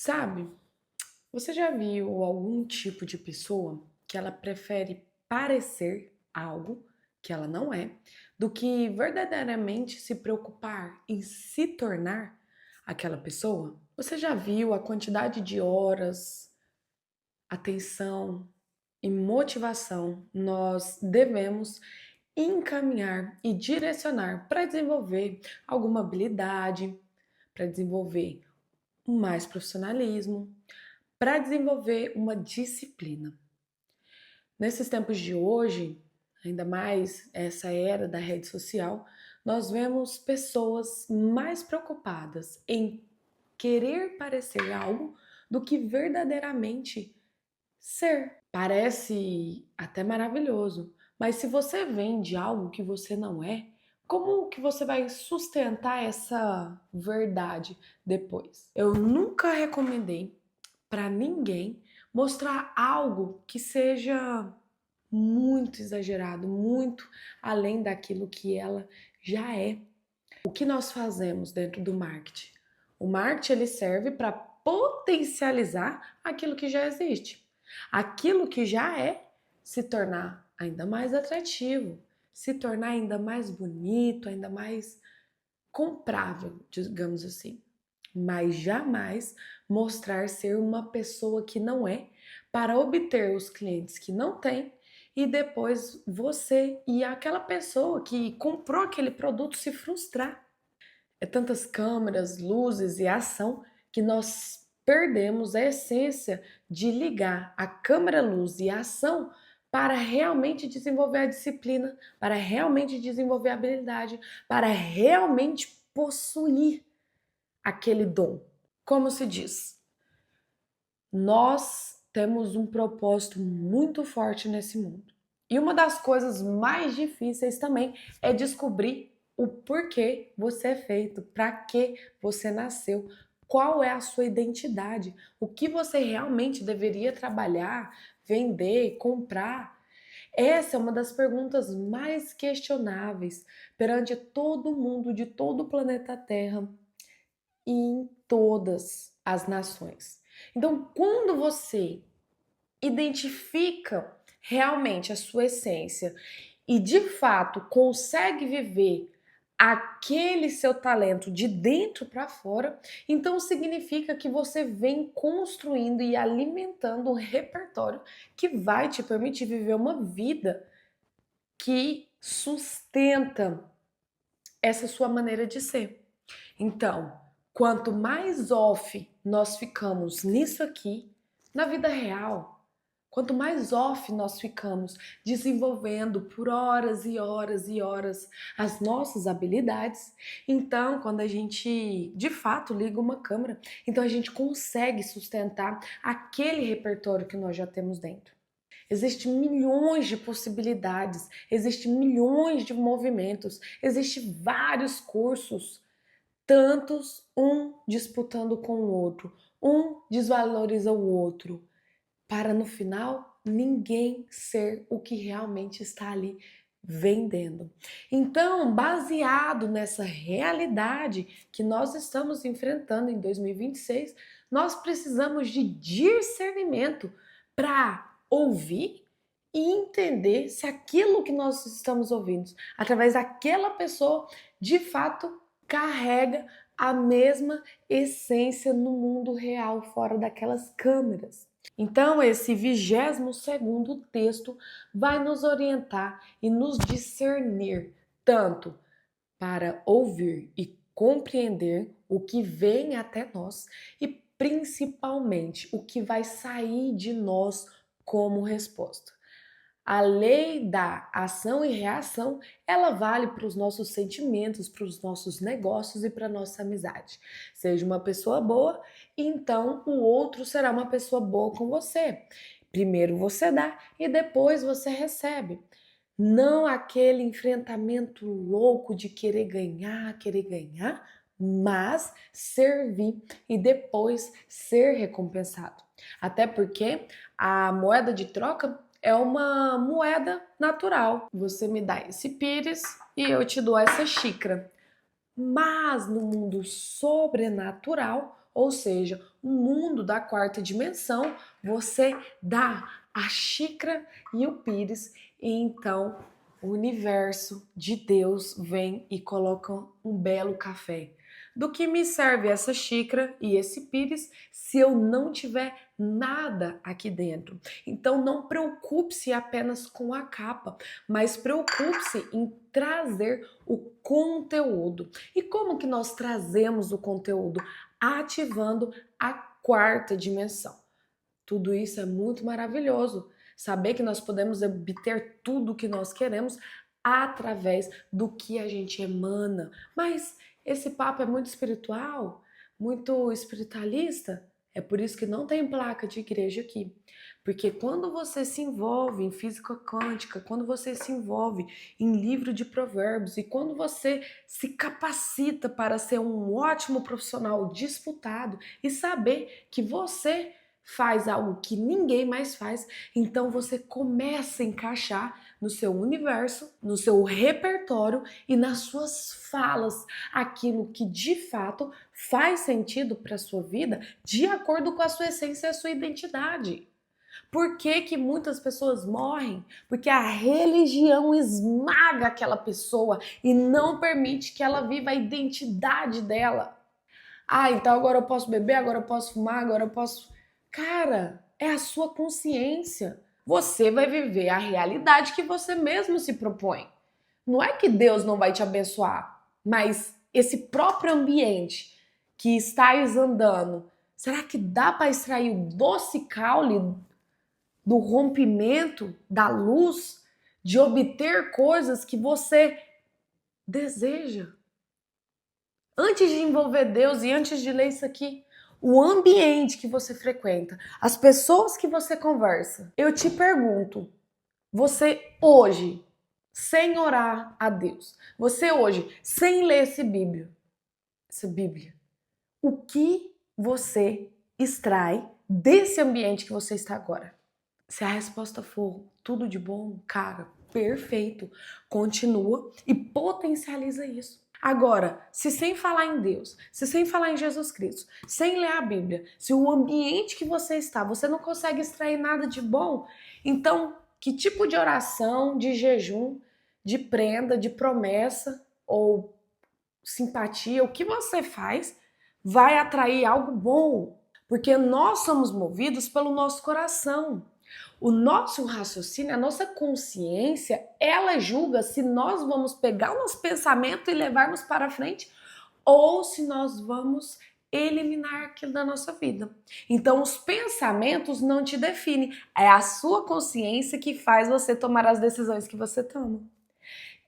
Sabe, você já viu algum tipo de pessoa que ela prefere parecer algo que ela não é, do que verdadeiramente se preocupar em se tornar aquela pessoa? Você já viu a quantidade de horas, atenção e motivação nós devemos encaminhar e direcionar para desenvolver alguma habilidade, para desenvolver mais profissionalismo, para desenvolver uma disciplina. Nesses tempos de hoje, ainda mais essa era da rede social, nós vemos pessoas mais preocupadas em querer parecer algo do que verdadeiramente ser. Parece até maravilhoso, mas se você vende algo que você não é, como que você vai sustentar essa verdade depois? Eu nunca recomendei para ninguém mostrar algo que seja muito exagerado, muito além daquilo que ela já é. O que nós fazemos dentro do marketing? O marketing ele serve para potencializar aquilo que já existe. Aquilo que já é se tornar ainda mais atrativo, se tornar ainda mais bonito, ainda mais comprável, digamos assim, mas jamais mostrar ser uma pessoa que não é para obter os clientes que não tem e depois você e aquela pessoa que comprou aquele produto se frustrar. É tantas câmeras, luzes e ação que nós perdemos a essência de ligar a câmera, luz e a ação para realmente desenvolver a disciplina, para realmente desenvolver a habilidade, para realmente possuir aquele dom. Como se diz, nós temos um propósito muito forte nesse mundo. E uma das coisas mais difíceis também é descobrir o porquê você é feito, para que você nasceu, qual é a sua identidade, o que você realmente deveria trabalhar, vender, comprar. Essa é uma das perguntas mais questionáveis perante todo mundo de todo o planeta Terra e em todas as nações. Então, quando você identifica realmente a sua essência e de fato consegue viver aquele seu talento de dentro para fora, então significa que você vem construindo e alimentando um repertório que vai te permitir viver uma vida que sustenta essa sua maneira de ser. Então, quanto mais off nós ficamos nisso aqui, na vida real, quanto mais off nós ficamos desenvolvendo por horas e horas e horas as nossas habilidades, então, quando a gente de fato liga uma câmera, então a gente consegue sustentar aquele repertório que nós já temos dentro. Existem milhões de possibilidades, existem milhões de movimentos, existem vários cursos, tantos um disputando com o outro, um desvaloriza o outro, para no final ninguém ser o que realmente está ali vendendo. Então, baseado nessa realidade que nós estamos enfrentando em 2026, nós precisamos de discernimento para ouvir e entender se aquilo que nós estamos ouvindo, através daquela pessoa, de fato carrega a mesma essência no mundo real, fora daquelas câmeras. Então, esse 22º texto vai nos orientar e nos discernir tanto para ouvir e compreender o que vem até nós e principalmente o que vai sair de nós como resposta. A lei da ação e reação, ela vale para os nossos sentimentos, para os nossos negócios e para a nossa amizade. Seja uma pessoa boa, então o outro será uma pessoa boa com você. Primeiro você dá e depois você recebe. Não aquele enfrentamento louco de querer ganhar, mas servir e depois ser recompensado. Até porque a moeda de troca é uma moeda natural. Você me dá esse pires e eu te dou essa xícara. Mas no mundo sobrenatural, ou seja, o mundo da quarta dimensão, você dá a xícara e o pires, e então o universo de Deus vem e coloca um belo café. Do que me serve essa xícara e esse pires se eu não tiver nada aqui dentro? Então não preocupe-se apenas com a capa, mas preocupe-se em trazer o conteúdo. E como que nós trazemos o conteúdo? Ativando a quarta dimensão. Tudo isso é muito maravilhoso. Saber que nós podemos obter tudo o que nós queremos através do que a gente emana. Mas esse papo é muito espiritual, muito espiritualista. É por isso que não tem placa de igreja aqui. Porque quando você se envolve em física quântica, quando você se envolve em livro de provérbios e quando você se capacita para ser um ótimo profissional disputado e saber que você faz algo que ninguém mais faz, então você começa a encaixar no seu universo, no seu repertório e nas suas falas aquilo que de fato faz sentido para a sua vida de acordo com a sua essência e a sua identidade. Por que que muitas pessoas morrem? Porque a religião esmaga aquela pessoa e não permite que ela viva a identidade dela. Ah, então agora eu posso beber, agora eu posso fumar, agora eu posso. Cara, é a sua consciência. Você vai viver a realidade que você mesmo se propõe. Não é que Deus não vai te abençoar, mas esse próprio ambiente que estás andando, será que dá para extrair o doce caule do rompimento, da luz, de obter coisas que você deseja? Antes de envolver Deus e antes de ler isso aqui, o ambiente que você frequenta, as pessoas que você conversa, eu te pergunto, você hoje, sem orar a Deus, você hoje, sem ler essa Bíblia, o que você extrai desse ambiente que você está agora? Se a resposta for tudo de bom, cara, perfeito. Continua e potencializa isso. Agora, se sem falar em Deus, se sem falar em Jesus Cristo, sem ler a Bíblia, se o ambiente que você está, você não consegue extrair nada de bom, então que tipo de oração, de jejum, de prenda, de promessa ou simpatia, o que você faz vai atrair algo bom? Porque nós somos movidos pelo nosso coração. O nosso raciocínio, a nossa consciência, ela julga se nós vamos pegar o nosso pensamento e levarmos para frente ou se nós vamos eliminar aquilo da nossa vida. Então, os pensamentos não te definem, é a sua consciência que faz você tomar as decisões que você toma.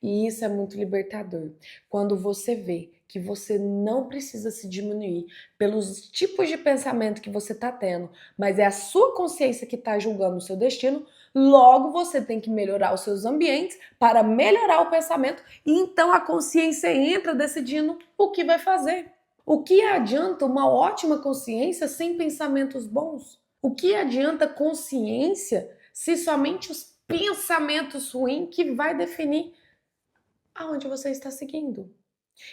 E isso é muito libertador. Quando você vê que você não precisa se diminuir pelos tipos de pensamento que você está tendo, mas é a sua consciência que está julgando o seu destino, logo você tem que melhorar os seus ambientes para melhorar o pensamento e então a consciência entra decidindo o que vai fazer. O que adianta uma ótima consciência sem pensamentos bons? O que adianta consciência se somente os pensamentos ruins que vai definir aonde você está seguindo?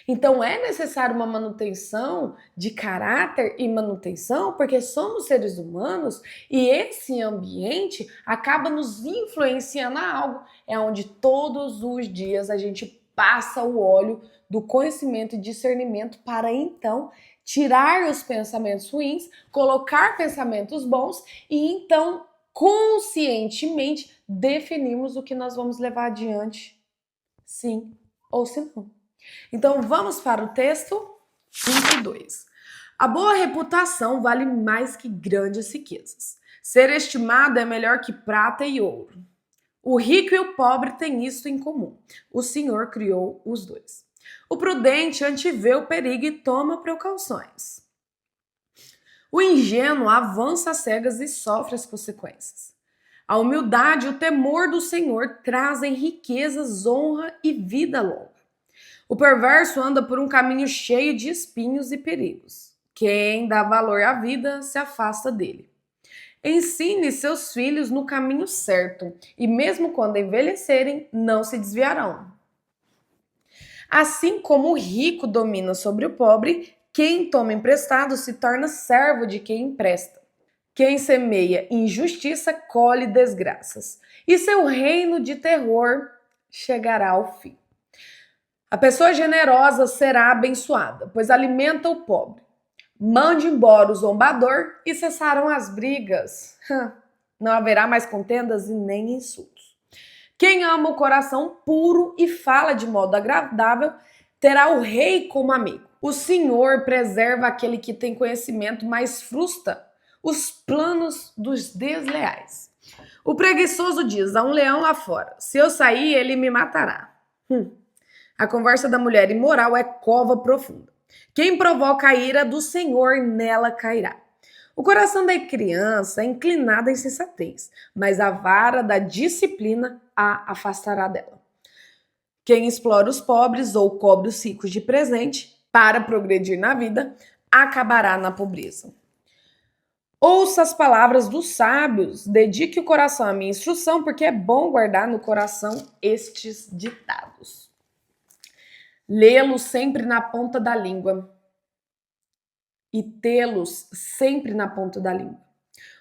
Então é necessário uma manutenção de caráter e manutenção, porque somos seres humanos e esse ambiente acaba nos influenciando a algo. É onde todos os dias a gente passa o óleo do conhecimento e discernimento para então tirar os pensamentos ruins, colocar pensamentos bons e então conscientemente definimos o que nós vamos levar adiante, sim ou se não. Então vamos para o texto 22. A boa reputação vale mais que grandes riquezas. Ser estimado é melhor que prata e ouro. O rico e o pobre têm isso em comum. O Senhor criou os dois. O prudente antevê o perigo e toma precauções. O ingênuo avança às cegas e sofre as consequências. A humildade e o temor do Senhor trazem riquezas, honra e vida longa. O perverso anda por um caminho cheio de espinhos e perigos. Quem dá valor à vida se afasta dele. Ensine seus filhos no caminho certo, e mesmo quando envelhecerem, não se desviarão. Assim como o rico domina sobre o pobre, Quem toma emprestado se torna servo de quem empresta. Quem semeia injustiça colhe desgraças, e seu reino de terror chegará ao fim. A pessoa generosa será abençoada, pois alimenta o pobre. Mande embora o zombador e cessarão as brigas. Não haverá mais contendas e nem insultos. Quem ama o coração puro e fala de modo agradável terá o rei como amigo. O Senhor preserva aquele que tem conhecimento, mas frustra os planos dos desleais. O preguiçoso diz: há um leão lá fora. Se eu sair, ele me matará. A conversa da mulher imoral é cova profunda. Quem provoca a ira do Senhor, nela cairá. O coração da criança é inclinado à insensatez, mas a vara da disciplina a afastará dela. Quem explora os pobres ou cobre os ricos de presente para progredir na vida, acabará na pobreza. Ouça as palavras dos sábios, dedique o coração à minha instrução, porque é bom guardar no coração estes ditados. Lê-los sempre na ponta da língua e tê-los sempre na ponta da língua.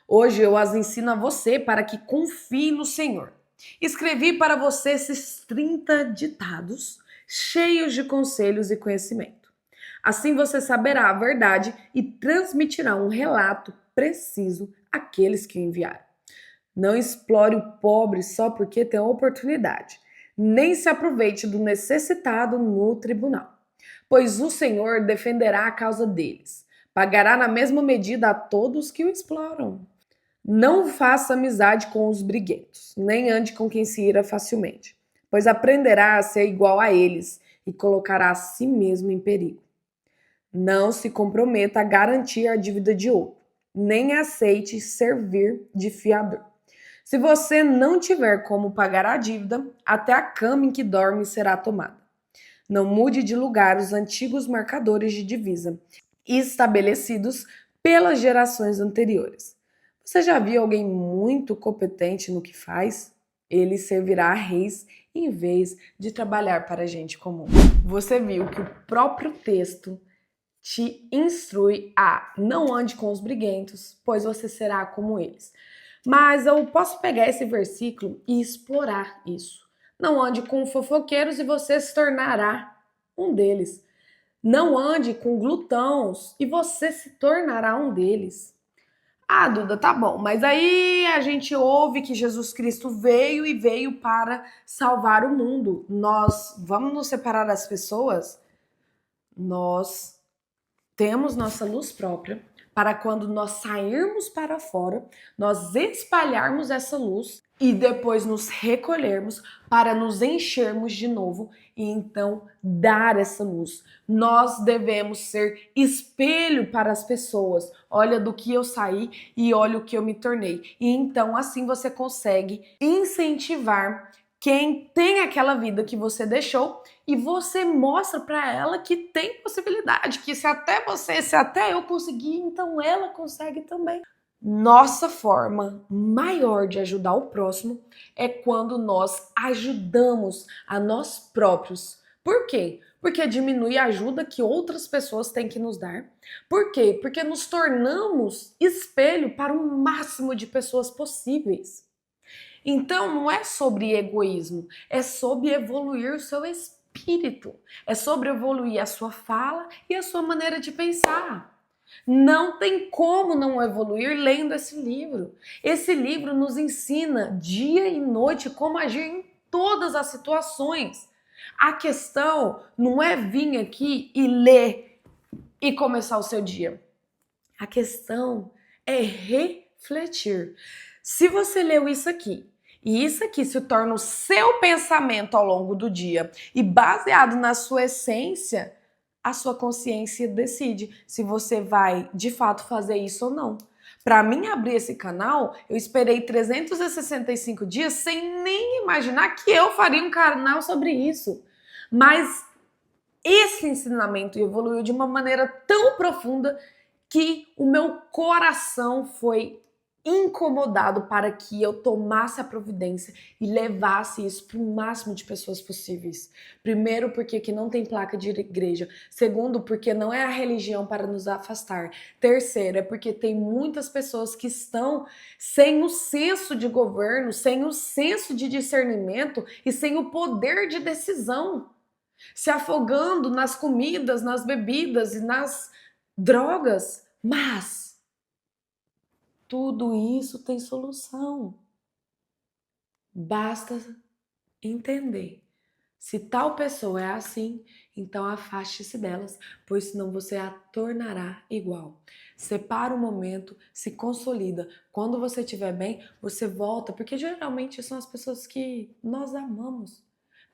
Hoje eu as ensino a você para que confie no Senhor. Escrevi para você esses 30 ditados, cheios de conselhos e conhecimento. Assim você saberá a verdade e transmitirá um relato preciso àqueles que o enviaram. Não explore o pobre só porque tem oportunidade, nem se aproveite do necessitado no tribunal, pois o Senhor defenderá a causa deles. Pagará na mesma medida a todos que o exploram. Não faça amizade com os briguentos, nem ande com quem se ira facilmente, pois aprenderá a ser igual a eles e colocará a si mesmo em perigo. Não se comprometa a garantir a dívida de outro, nem aceite servir de fiador. Se você não tiver como pagar a dívida, até a cama em que dorme será tomada. Não mude de lugar os antigos marcadores de divisa, estabelecidos pelas gerações anteriores. Você já viu alguém muito competente no que faz? Ele servirá a reis em vez de trabalhar para gente comum. Você viu que o próprio texto te instrui a não ande com os briguentos, pois você será como eles. Mas eu posso pegar esse versículo e explorar isso. Não ande com fofoqueiros e você se tornará um deles. Não ande com glutões e você se tornará um deles. Ah, Duda, tá bom, mas aí a gente ouve que Jesus Cristo veio e veio para salvar o mundo. Nós vamos nos separar das pessoas? Nós temos nossa luz própria para quando nós sairmos para fora, nós espalharmos essa luz e depois nos recolhermos para nos enchermos de novo e então dar essa luz. Nós devemos ser espelho para as pessoas. Olha do que eu saí e olha o que eu me tornei. E então assim você consegue incentivar quem tem aquela vida que você deixou e você mostra para ela que tem possibilidade, que se até eu consegui, então ela consegue também. Nossa forma maior de ajudar o próximo é quando nós ajudamos a nós próprios. Por quê? Porque diminui a ajuda que outras pessoas têm que nos dar. Por quê? Porque nos tornamos espelho para o máximo de pessoas possíveis. Então, não é sobre egoísmo, é sobre evoluir o seu espírito, é sobre evoluir a sua fala e a sua maneira de pensar. Não tem como não evoluir lendo esse livro. Esse livro nos ensina dia e noite como agir em todas as situações. A questão não é vir aqui e ler e começar o seu dia. A questão é refletir. Se você leu isso aqui, e isso aqui se torna o seu pensamento ao longo do dia e baseado na sua essência, a sua consciência decide se você vai de fato fazer isso ou não. Para mim abrir esse canal, eu esperei 365 dias sem nem imaginar que eu faria um canal sobre isso. Mas esse ensinamento evoluiu de uma maneira tão profunda que o meu coração foi incomodado para que eu tomasse a providência e levasse isso para o máximo de pessoas possíveis. Primeiro, porque aqui não tem placa de igreja. Segundo, porque não é a religião para nos afastar. Terceiro, é porque tem muitas pessoas que estão sem o senso de governo, sem o senso de discernimento e sem o poder de decisão, se afogando nas comidas, nas bebidas e nas drogas. Mas tudo isso tem solução. Basta entender. Se tal pessoa é assim, então afaste-se delas, pois senão você a tornará igual. Separa o momento, se consolida. Quando você estiver bem, você volta, porque geralmente são as pessoas que nós amamos.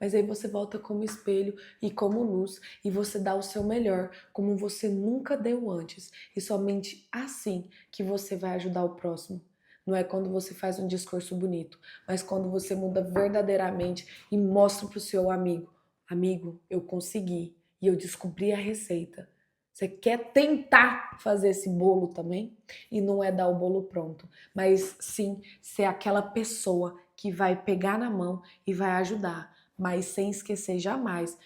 Mas aí você volta como espelho e como luz, e você dá o seu melhor, como você nunca deu antes. E somente assim que você vai ajudar o próximo. Não é quando você faz um discurso bonito, mas quando você muda verdadeiramente e mostra para o seu amigo: amigo, eu consegui e eu descobri a receita. Você quer tentar fazer esse bolo também? E não é dar o bolo pronto, mas sim ser aquela pessoa que vai pegar na mão e vai ajudar, mas sem esquecer jamais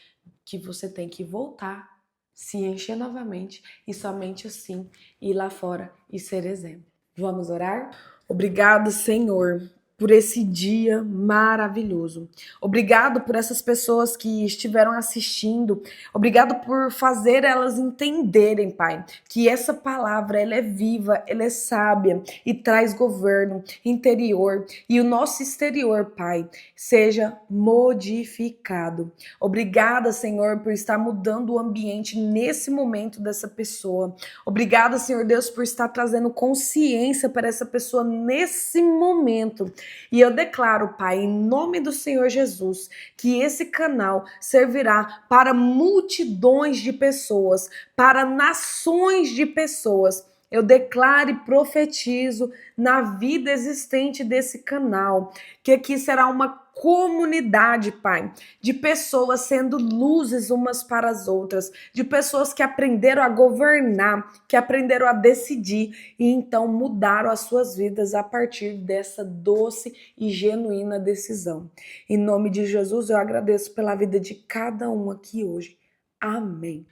que você tem que voltar, se encher novamente e somente assim ir lá fora e ser exemplo. Vamos orar? Obrigado, Senhor, por esse dia maravilhoso. Obrigado por essas pessoas que estiveram assistindo. Obrigado por fazer elas entenderem, Pai, que essa palavra ela é viva, ela é sábia e traz governo interior e o nosso exterior, Pai, seja modificado. Obrigada, Senhor, por estar mudando o ambiente nesse momento dessa pessoa. Obrigada, Senhor Deus, por estar trazendo consciência para essa pessoa nesse momento. E eu declaro, Pai, em nome do Senhor Jesus, que esse canal servirá para multidões de pessoas, para nações de pessoas. Eu declaro e profetizo na vida existente desse canal, que aqui será uma comunidade, Pai, de pessoas sendo luzes umas para as outras, de pessoas que aprenderam a governar, que aprenderam a decidir e então mudaram as suas vidas a partir dessa doce e genuína decisão. Em nome de Jesus, eu agradeço pela vida de cada um aqui hoje. Amém.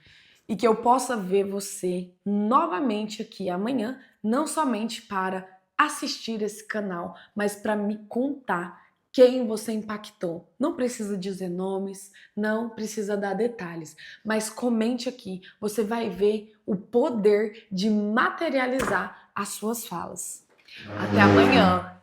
E que eu possa ver você novamente aqui amanhã, não somente para assistir esse canal, mas para me contar quem você impactou. Não precisa dizer nomes, não precisa dar detalhes, mas comente aqui. Você vai ver o poder de materializar as suas falas. Até amanhã!